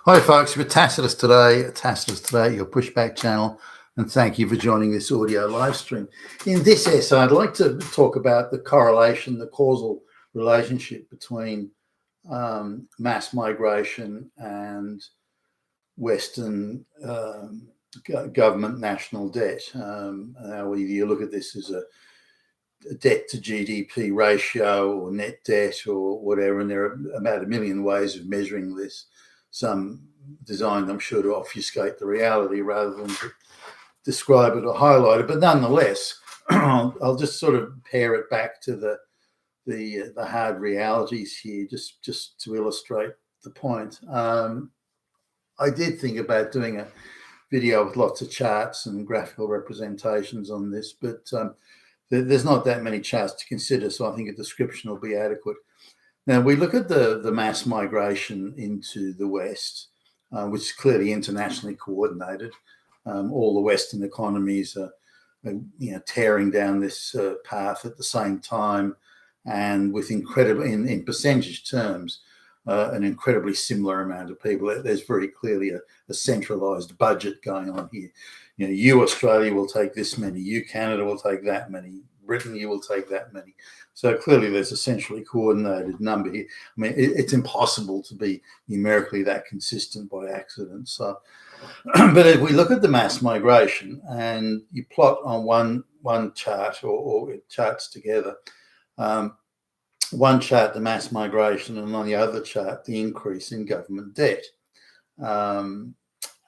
Hi folks, we're Tacitus today, your pushback channel, and thank you for joining this audio live stream. In this essay, I'd like to talk about the correlation, the causal relationship between mass migration and Western government national debt. Whether you look at this as a debt to GDP ratio or net debt or whatever, and there are about a million ways of measuring this. Some designed, I'm sure, to obfuscate the reality rather than to describe it or highlight it. But nonetheless, I'll just sort of pare it back to the hard realities here, just to illustrate the point. I did think about doing a video with lots of charts and graphical representations on this, but there's not that many charts to consider, so I think a description will be adequate. Now, we look at the mass migration into the West, which is clearly internationally coordinated. All the Western economies are tearing down this path at the same time, and with incredible, in percentage terms, an incredibly similar amount of people. There's very clearly a centralized budget going on here. You, Australia, will take this many. You, Canada, will take that many. Britain, you will take that many. So clearly there's a centrally coordinated number here. I mean, it's impossible to be numerically that consistent by accident. So, but if we look at the mass migration and you plot on one chart or charts together, one chart the mass migration and on the other chart the increase in government debt,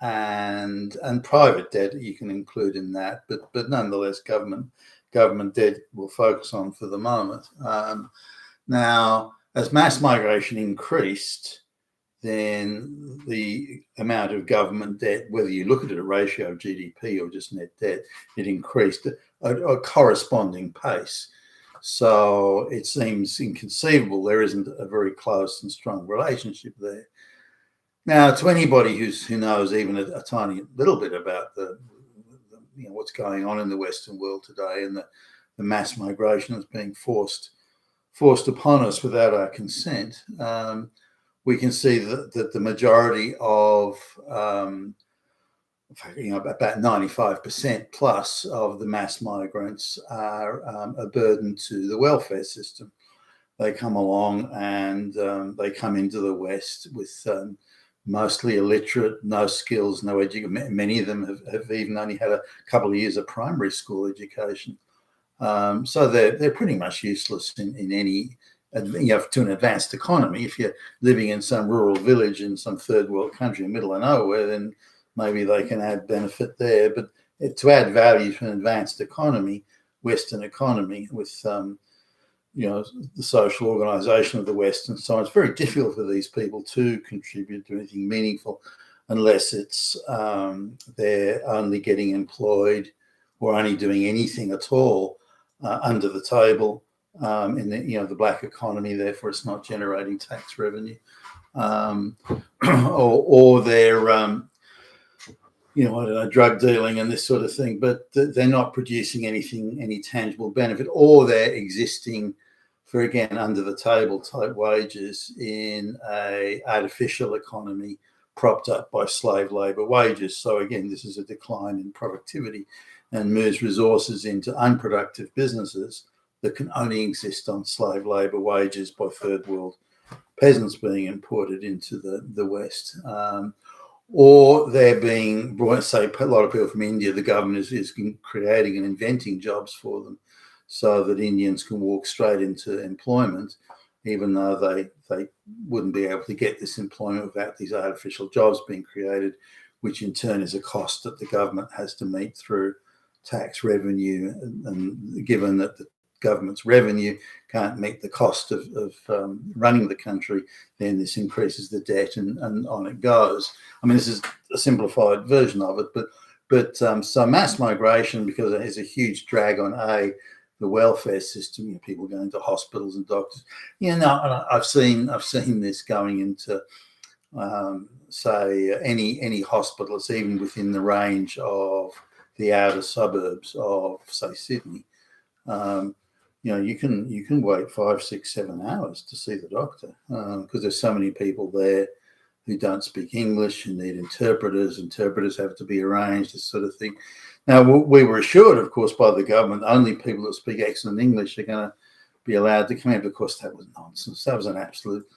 and private debt you can include in that, but nonetheless government debt we'll focus on for the moment. Now, as mass migration increased, then the amount of government debt, whether you look at it a ratio of GDP or just net debt, it increased at a corresponding pace. So it seems inconceivable there isn't a very close and strong relationship there. Now, to anybody who knows even a tiny little bit about what's going on in the Western world today and the mass migration that's being forced upon us without our consent, we can see that the majority of about 95% plus of the mass migrants are a burden to the welfare system. They come along and they come into the West with mostly illiterate, no skills, no education. Many of them have even only had a couple of years of primary school education. So they're pretty much useless in any, to an advanced economy. If you're living in some rural village in some third world country in the middle of nowhere, then maybe they can add benefit there. But to add value to an advanced economy, Western economy, with the social organization of the West and so on, it's very difficult for these people to contribute to anything meaningful unless it's they're only getting employed or only doing anything at all under the table in the black economy. Therefore, it's not generating tax revenue, or they're drug dealing and this sort of thing, but they're not producing any tangible benefit, or they're existing for, again, under the table type wages in a artificial economy propped up by slave labor wages. So again, this is a decline in productivity and moves resources into unproductive businesses that can only exist on slave labor wages by third world peasants being imported into the West. Or they're being brought, say, a lot of people from India, the government is creating and inventing jobs for them so that Indians can walk straight into employment, even though they wouldn't be able to get this employment without these artificial jobs being created, which in turn is a cost that the government has to meet through tax revenue. And given that the government's revenue can't meet the cost of running the country, then this increases the debt and on it goes. I mean, this is a simplified version of it, but so mass migration, because it has a huge drag on the welfare system, people going to hospitals and doctors. I've seen this going into say any hospital. It's even within the range of the outer suburbs of, say, Sydney. You can wait 5, 6, 7 hours to see the doctor because there's so many people there who don't speak English, who need interpreters. Interpreters have to be arranged, this sort of thing. Now, we were assured, of course, by the government, only people that speak excellent English are going to be allowed to come in. But of course, that was nonsense. That was an absolute,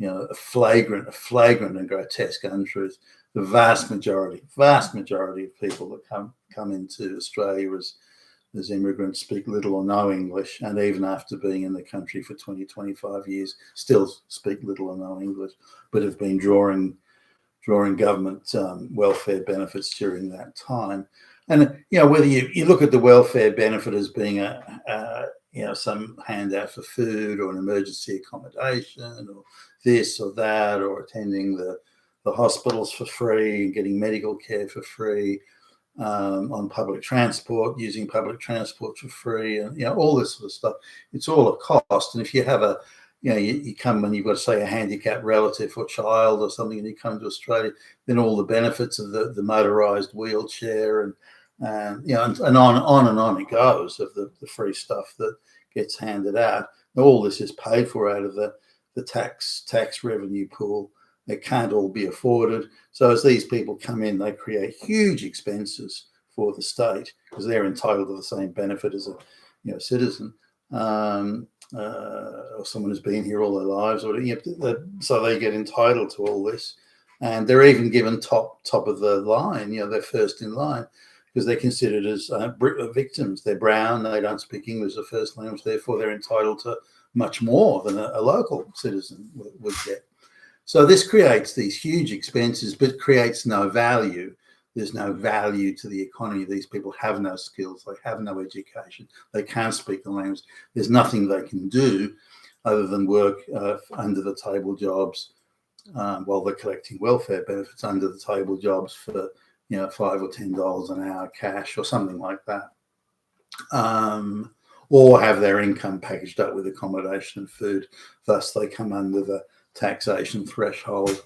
a flagrant and grotesque untruth. The vast majority of people that come into Australia as immigrants speak little or no English, and even after being in the country for 20, 25 years, still speak little or no English, but have been drawing government welfare benefits during that time. And whether you look at the welfare benefit as being some handout for food or an emergency accommodation or this or that, or attending the hospitals for free, getting medical care for free, on public transport, using public transport for free, and all this sort of stuff. It's all a cost. And if you have you come and you've got, say, a handicapped relative or child or something, and you come to Australia, then all the benefits of the motorised wheelchair and on it goes, of the free stuff that gets handed out. All this is paid for out of the tax revenue pool. It can't all be afforded. So as these people come in, they create huge expenses for the state because they're entitled to the same benefit as a citizen, or someone who's been here all their lives, or so they get entitled to all this, and they're even given top of the line. They're first in line because they're considered as victims. They're brown. They don't speak English as a first language. Therefore, they're entitled to much more than a local citizen would get. So this creates these huge expenses, but creates no value. There's no value to the economy. These people have no skills. They have no education. They can't speak the language. There's nothing they can do other than work under the table jobs while they're collecting welfare benefits, under the table jobs for $5 or $10 an hour cash or something like that, or have their income packaged up with accommodation and food. Thus, they come under the taxation threshold.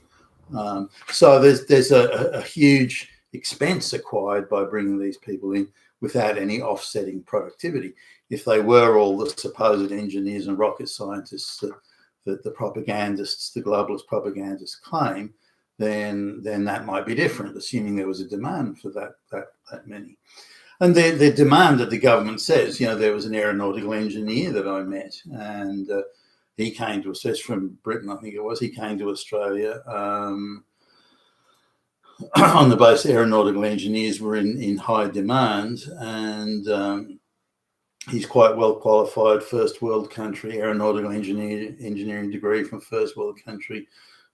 So there's a huge expense acquired by bringing these people in without any offsetting productivity. If they were all the supposed engineers and rocket scientists that the propagandists, the globalist propagandists claim, then that might be different, assuming there was a demand for that many. And the demand that the government says, there was an aeronautical engineer that I met, and he came to us from Britain, I think it was. He came to Australia on the basis aeronautical engineers were in high demand, and he's quite well qualified, first world country, aeronautical engineering degree from first world country,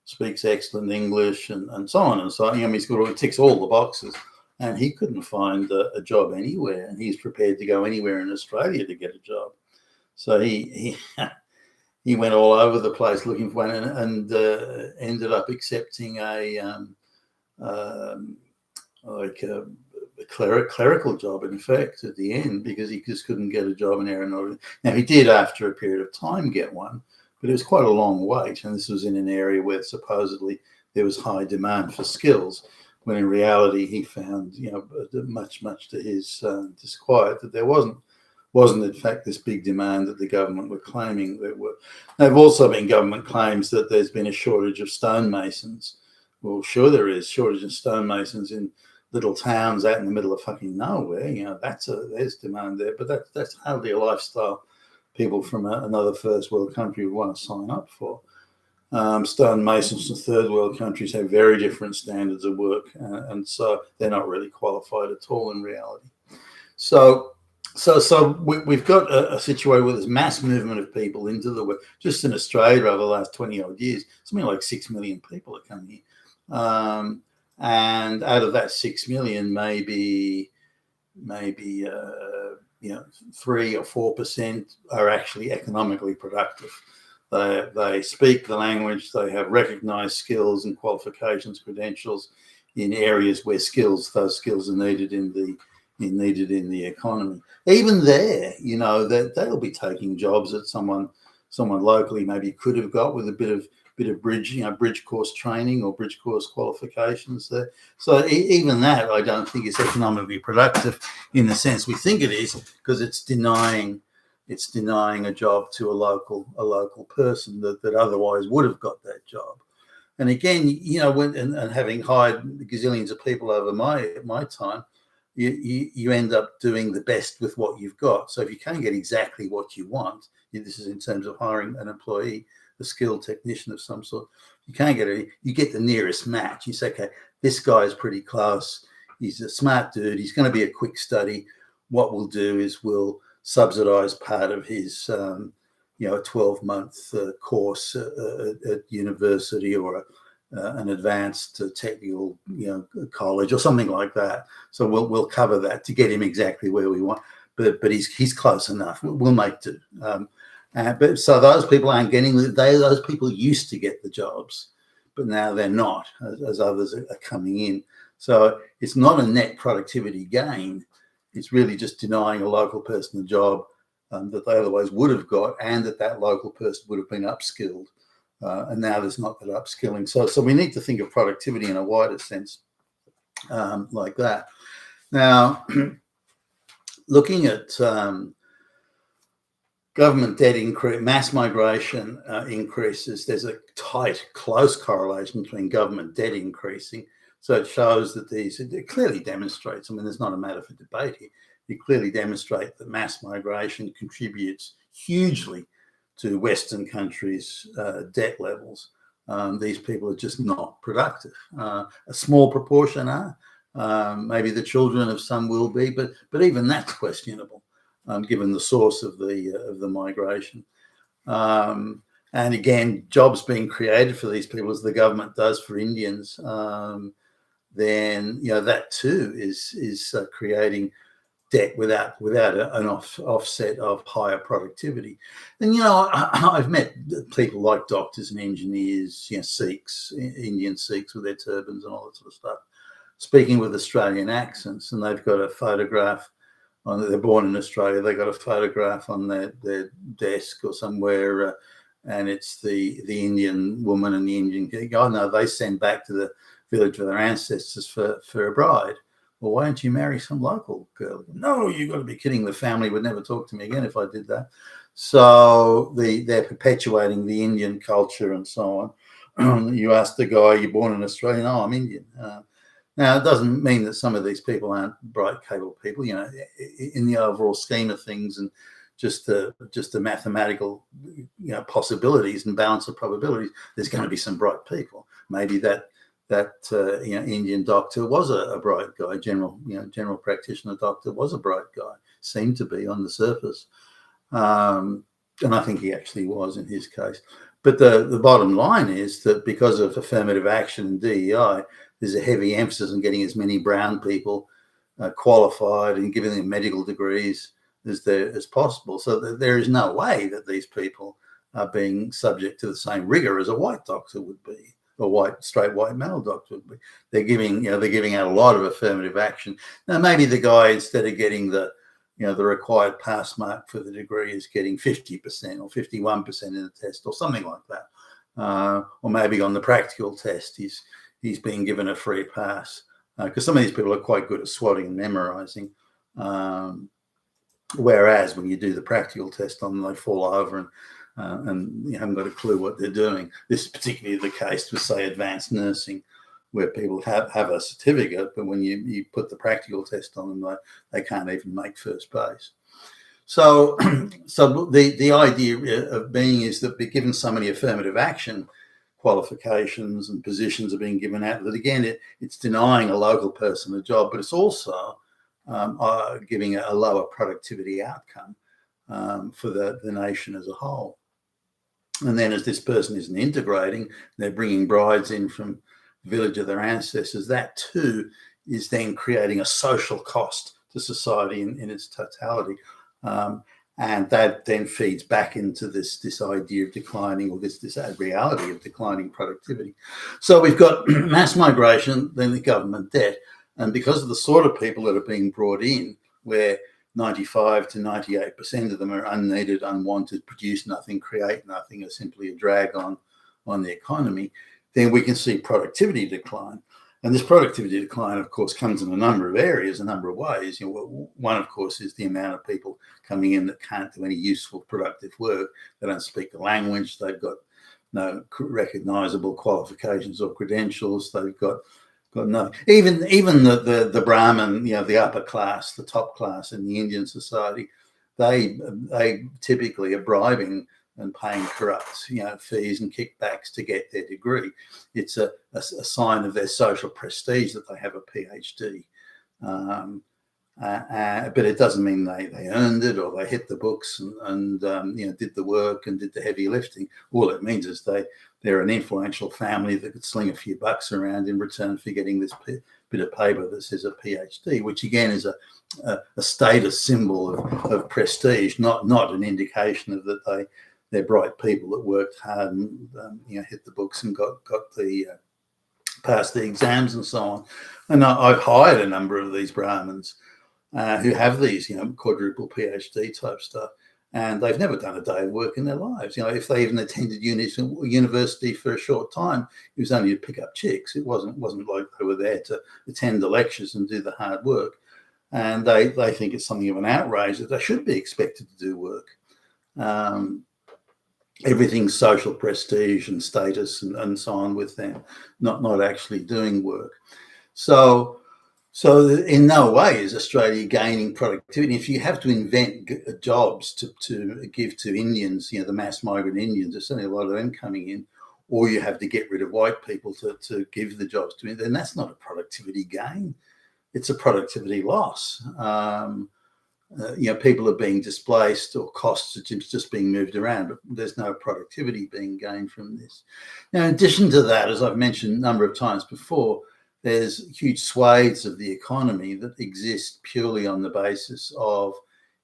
speaks excellent English, and so on and so on. He ticks all the boxes, and he couldn't find a job anywhere, and he's prepared to go anywhere in Australia to get a job. So he went all over the place looking for one, and ended up accepting a clerical job, in effect, at the end, because he just couldn't get a job in aeronautics. Now, he did, after a period of time, get one, but it was quite a long wait, and this was in an area where supposedly there was high demand for skills, when in reality he found, much to his disquiet, that there wasn't in fact this big demand that the government were claiming there were. There have also been government claims that there's been a shortage of stonemasons. Well, sure there is shortage of stonemasons in little towns out in the middle of fucking nowhere. There's demand there, but that's hardly a lifestyle people from another first world country would want to sign up for. Stonemasons from third world countries have very different standards of work, and so they're not really qualified at all in reality. So we've got a situation where there's mass movement of people into the work. Just in Australia over the last 20 odd years, something like 6 million people are coming here. And out of that 6 million, maybe 3 or 4% are actually economically productive. They speak the language, they have recognized skills and qualifications, credentials in areas where those skills are needed in the economy. Even there, that they'll be taking jobs that someone locally maybe could have got with a bit of bridge course training or bridge course qualifications there. So even that, I don't think is economically productive in the sense we think it is, because it's denying a job to a local person that otherwise would have got that job. And again, and having hired gazillions of people over my time, you end up doing the best with what you've got. So if you can't get exactly what you want, this is in terms of hiring an employee, a skilled technician of some sort, you can't get it. You get the nearest match. You say, okay, this guy is pretty close. He's a smart dude. He's going to be a quick study. What we'll do is we'll subsidize part of his, a 12-month course at university, or an advanced technical, college or something like that. So we'll cover that to get him exactly where we want. But he's close enough. We'll make do. But so those people aren't getting. Those people used to get the jobs, but now they're not, as others are coming in. So it's not a net productivity gain. It's really just denying a local person a job that they otherwise would have got, and that local person would have been upskilled. And now there's not that upskilling. So we need to think of productivity in a wider sense, like that. Now, looking at government debt increase, mass migration increases, there's a tight, close correlation between government debt increasing. So it shows that it clearly demonstrates, there's not a matter for debate here, it clearly demonstrates that mass migration contributes hugely to Western countries' debt levels. These people are just not productive. A small proportion are. Maybe the children of some will be, but even that's questionable, given the source of the migration. And again, jobs being created for these people, as the government does for Indians, then that too is creating debt without an offset of higher productivity. And I've met people like doctors and engineers, Sikhs, Indian Sikhs with their turbans and all that sort of stuff, speaking with Australian accents, and they've got a photograph they're born in Australia, they've got a photograph on their desk or somewhere, and it's the Indian woman and the Indian guy. No, they send back to the village of their ancestors for a bride. Well, why don't you marry some local girl? No, you've got to be kidding. The family would never talk to me again if I did that. So they're perpetuating the Indian culture and so on. You ask the guy, you're born in Australia? No, I'm Indian. Now, it doesn't mean that some of these people aren't bright, capable people. In the overall scheme of things, and just the mathematical, possibilities and balance of probabilities, there's going to be some bright people. Maybe that Indian doctor was a bright guy. General practitioner doctor was a bright guy. Seemed to be on the surface, and I think he actually was in his case. But the bottom line is that because of affirmative action and DEI, there's a heavy emphasis on getting as many brown people qualified and giving them medical degrees as possible. So that there is no way that these people are being subject to the same rigor as a white doctor would be, a straight white male doctor would be. They're giving out a lot of affirmative action. Now, maybe the guy, instead of getting the required pass mark for the degree, is getting 50% or 51% in the test or something like that. Or maybe on the practical test, he's being given a free pass, because some of these people are quite good at swatting and memorizing. Whereas when you do the practical test on them, they fall over and you haven't got a clue what they're doing. This is particularly the case with, say, advanced nursing, where people have a certificate, but when you put the practical test on them, they can't even make first base. So the idea of being is that, given so many affirmative action qualifications and positions are being given out, that again, it's denying a local person a job, but it's also giving a lower productivity outcome for the nation as a whole. And then as this person isn't integrating, they're bringing brides in from the village of their ancestors. That too is then creating a social cost to society in its totality. And that then feeds back into this idea of declining, or this reality of declining productivity. So we've got mass migration, then the government debt. And because of the sort of people that are being brought in, where 95 to 98% of them are unneeded, unwanted, produce nothing, create nothing, are simply a drag on the economy, then we can see productivity decline. And this productivity decline, of course, comes in a number of areas, a number of ways. One, of course, is the amount of people coming in that can't do any useful, productive work. They don't speak the language. They've got no recognizable qualifications or credentials. They've got nothing. Even the Brahmin, the upper class, the top class in the Indian society, they typically are bribing and paying corrupt fees and kickbacks to get their degree. It's a sign of their social prestige that they have a PhD. But it doesn't mean they earned it or they hit the books and did the work and did the heavy lifting. All it means is they're an influential family that could sling a few bucks around in return for getting this bit of paper that says a PhD, which again is a status symbol of prestige, not an indication of that they're bright people that worked hard and hit the books and got the passed the exams and so on. And I've hired a number of these Brahmins who have these, quadruple PhD type stuff, and they've never done a day of work in their lives. If they even attended university for a short time, it was only to pick up chicks. It wasn't like they were there to attend the lectures and do the hard work. And they think it's something of an outrage that they should be expected to do work. Everything's social prestige and status and so on with them, not actually doing work. So in no way is Australia gaining productivity. If you have to invent jobs to give to Indians, the mass migrant Indians, there's certainly a lot of them coming in, or you have to get rid of white people to give the jobs to them, then that's not a productivity gain. It's a productivity loss. People are being displaced or costs are just being moved around, but there's no productivity being gained from this. Now, in addition to that, as I've mentioned a number of times before, there's huge swathes of the economy that exist purely on the basis of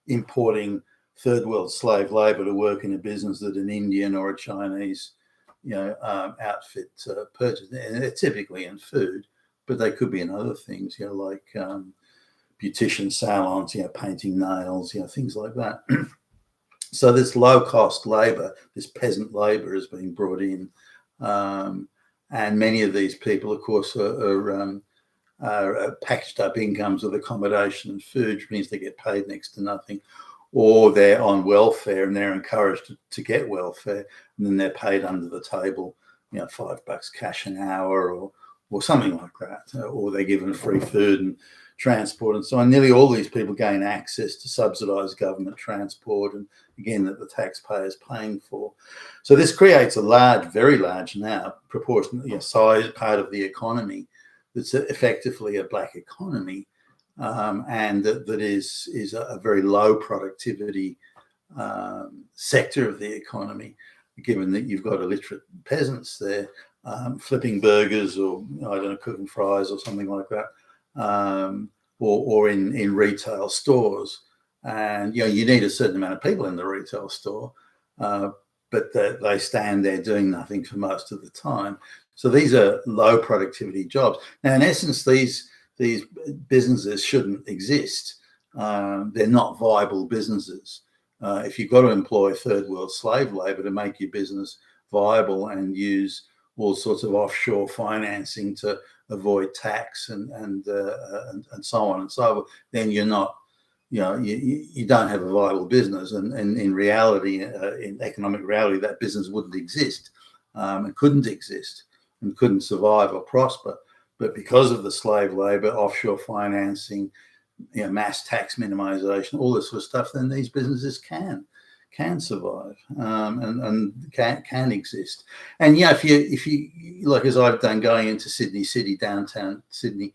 importing third world slave labor to work in a business that an Indian or a Chinese, outfit purchases. And they're typically in food, but they could be in other things, like beautician salons, painting nails, things like that. So this low cost labor, this peasant labor, is being brought in. And many of these people, of course, are packaged up incomes with accommodation and food, which means they get paid next to nothing, or they're on welfare and they're encouraged to get welfare, and then they're paid under the table, $5 cash an hour or something like that, or they're given free food and transport and so on. Nearly all these people gain access to subsidised government transport, and again that the taxpayer is paying for. So this creates a large, very large now, proportionately size part of the economy that's effectively a black economy, and that is a very low productivity sector of the economy, given that you've got illiterate peasants there flipping burgers or cooking fries or something like that. Or in retail stores, and you need a certain amount of people in the retail store, but they stand there doing nothing for most of the time. So these are low productivity jobs. Now, in essence, these businesses shouldn't exist. They're not viable businesses. If you've got to employ third world slave labor to make your business viable and use all sorts of offshore financing to avoid tax and so on and so forth, then you're not, you don't have a viable business. And in reality, in economic reality, that business wouldn't exist and couldn't exist and couldn't survive or prosper. But because of the slave labor, offshore financing, mass tax minimization, all this sort of stuff, then these businesses can survive and can exist. And if you like, as I've done, going into Sydney City, downtown Sydney,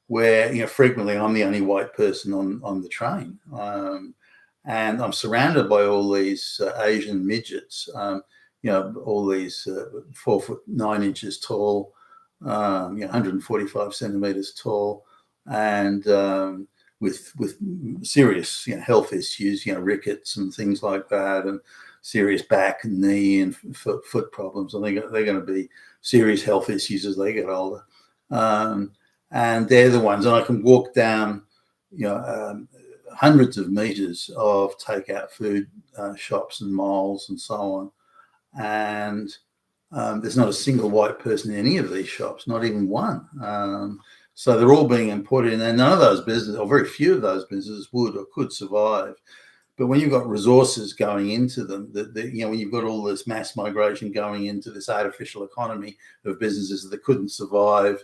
where frequently I'm the only white person on the train, and I'm surrounded by all these Asian midgets, all these 4'9" tall, 145 centimeters tall, and with serious health issues, rickets and things like that, and serious back and knee and foot problems. I think they're going to be serious health issues as they get older. And they're the ones, and I can walk down, hundreds of meters of takeout food shops and malls and so on, and there's not a single white person in any of these shops, not even one. So they're all being imported in, and none of those businesses, or very few of those businesses, would or could survive But when you've got resources going into them, when you've got all this mass migration going into this artificial economy of businesses that couldn't survive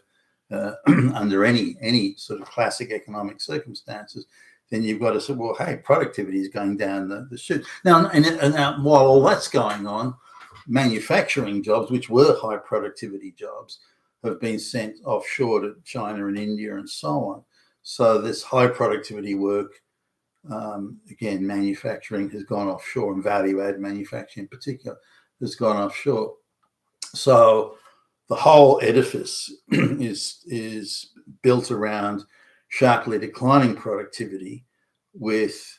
under any sort of classic economic circumstances, then you've got to say, well, hey, productivity is going down the chute. Now, and while all that's going on, manufacturing jobs, which were high productivity jobs, have been sent offshore to China and India and so on. So this high productivity work, again, manufacturing has gone offshore, and value-add manufacturing in particular has gone offshore. So the whole edifice is built around sharply declining productivity with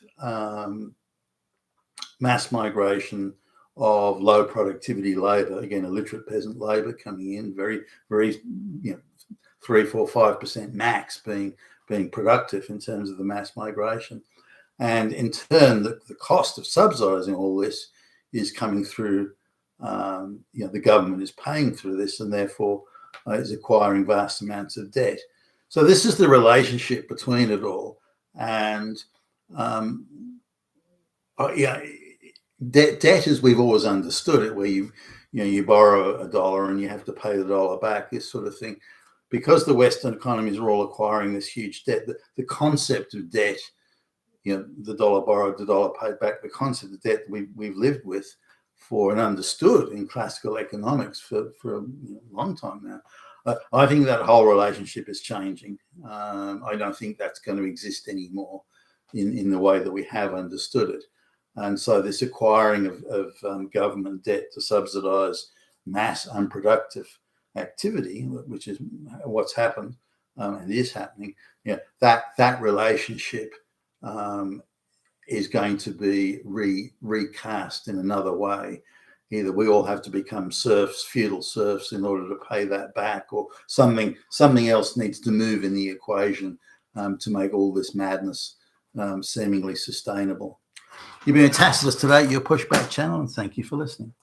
mass migration of low productivity labour, again, illiterate peasant labour coming in, very, 3, 4, 5% max being productive in terms of the mass migration. And in turn, the cost of subsidising all this is coming through, the government is paying through this, and therefore is acquiring vast amounts of debt. So this is the relationship between it all. And debt as we've always understood it, where you borrow $1 and you have to pay the dollar back, this sort of thing. Because the Western economies are all acquiring this huge debt, the concept of debt, the dollar borrowed, the dollar paid back, the concept of debt we've lived with for and understood in classical economics for a long time now. I think that whole relationship is changing. I don't think that's going to exist anymore in the way that we have understood it. And so this acquiring of government debt to subsidise mass unproductive activity, which is what's happened and is happening, that relationship is going to be recast in another way. Either we all have to become serfs, feudal serfs, in order to pay that back, or something else needs to move in the equation to make all this madness seemingly sustainable. You've been with Tacitus today, your Pushback channel, and thank you for listening.